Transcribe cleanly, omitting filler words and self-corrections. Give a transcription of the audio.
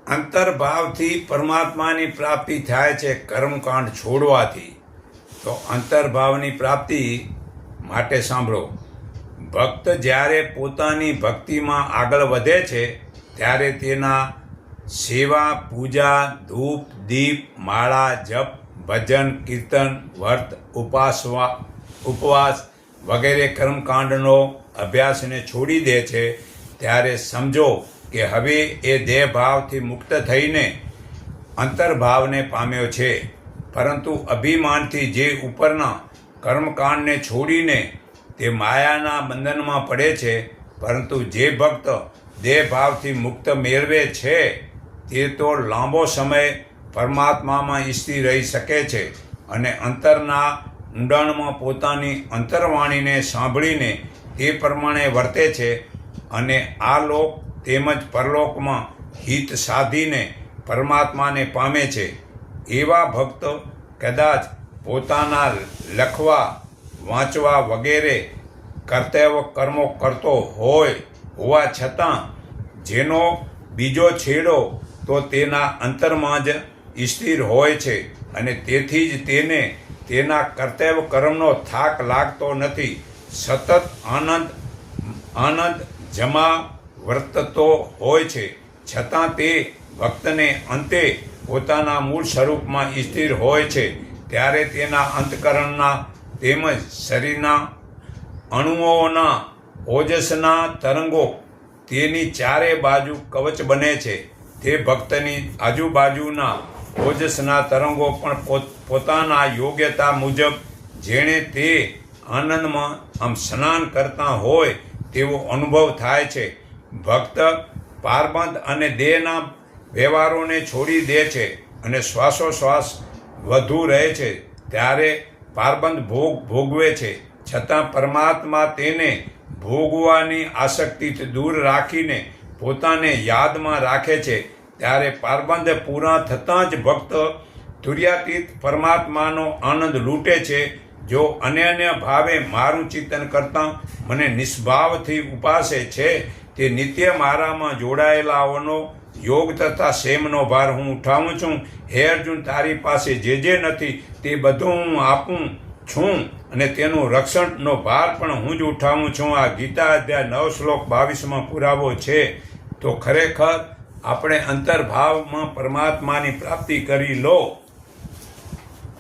અંતર્ભાવથી પરમાત્માની પ્રાપ્તિ થાય છે કર્મકાંડ છોડવાથી. તો અંતર્ભાવની પ્રાપ્તિ માટે સાંભળો. ભક્ત જ્યારે પોતાની ભક્તિમાં આગળ વધે છે ત્યારે તેના સેવા, પૂજા, ધૂપ, દીપ, માળા, જપ, ભજન, કીર્તન, વ્રત, ઉપવાસ વગેરે કર્મકાંડનો અભ્યાસને છોડી દે છે. ત્યારે સમજો કે હવે એ દેહભાવથી મુક્ત થઈને અંતર્ભાવને પામ્યો છે. પરંતુ અભિમાનથી જે ઉપરના કર્મકાંડને છોડીને તે માયાના બંધનમાં પડે છે. પરંતુ જે ભક્ત દેહભાવથી મુક્ત મેળવે છે તે તો લાંબો સમય પરમાત્મામાં સ્થિર રહી શકે છે અને અંતરના ઊંડાણમાં પોતાની અંતરવાણીને સાંભળીને તે પ્રમાણે વર્તે છે અને આ લોક તેમજ પરલોકમાં હિત સાધીને પરમાત્માને પામે છે. એવા ભક્ત કદાચ પોતાના લખવા, વાંચવા વગેરે કર્તવ્ય કર્મો કરતો હોવા છતાં જેનો બીજો છેડો તો તેના અંતરમાં જ સ્થિર હોય છે અને તેથી જ તેને તેના કર્તવ્ય કર્મનો થાક લાગતો નથી. સતત આનંદ જમા વર્તતો હોય છે છતાં તે ભક્તને અંતે પોતાના મૂળ સ્વરૂપમાં સ્થિર હોય છે. ત્યારે તેના અંતકરણના તેમજ શરીરના અણુઓના ઓજસના તરંગો તેની ચારે બાજુ કવચ બને છે. તે ભક્તની આજુબાજુના ઓજસના તરંગો પણ પોતાના યોગ્યતા મુજબ જેણે તે આનંદમાં આમ સ્નાન કરતા હોય તેવો અનુભવ થાય છે. ભક્ત પારબંધ અને દેહના વ્યવહારોને છોડી દે છે અને શ્વાસોશ્વાસ વધુ રહે છે. ત્યારે પારબંધ ભોગવે છે છતાં પરમાત્મા તેને ભોગવાની આસક્તિથી દૂર રાખીને પોતાને યાદમાં રાખે છે. ત્યારે પારબંધ પૂરા થતાં જ ભક્ત તુર્યાતીત પરમાત્માનો આનંદ લૂંટે છે. જો અનન્ય ભાવે મારું ચિંતન કરતાં મને નિષ્ભાવથી ઉપાસે છે તે નિત્ય મારામાં જોડાયેલાઓનો યોગ તથા ક્ષેમનો ભાર હું ઉઠાવું છું. હે અર્જુન, તારી પાસે જે નથી તે બધું હું આપું છું અને તેનું રક્ષણનો ભાર પણ હું જ ઉઠાવું છું. આ ગીતા અધ્યાય 9 શ્લોક 22માં પુરાવો છે. તો ખરેખર આપણે અંતર્ભાવમાં પરમાત્માની પ્રાપ્તિ કરી લો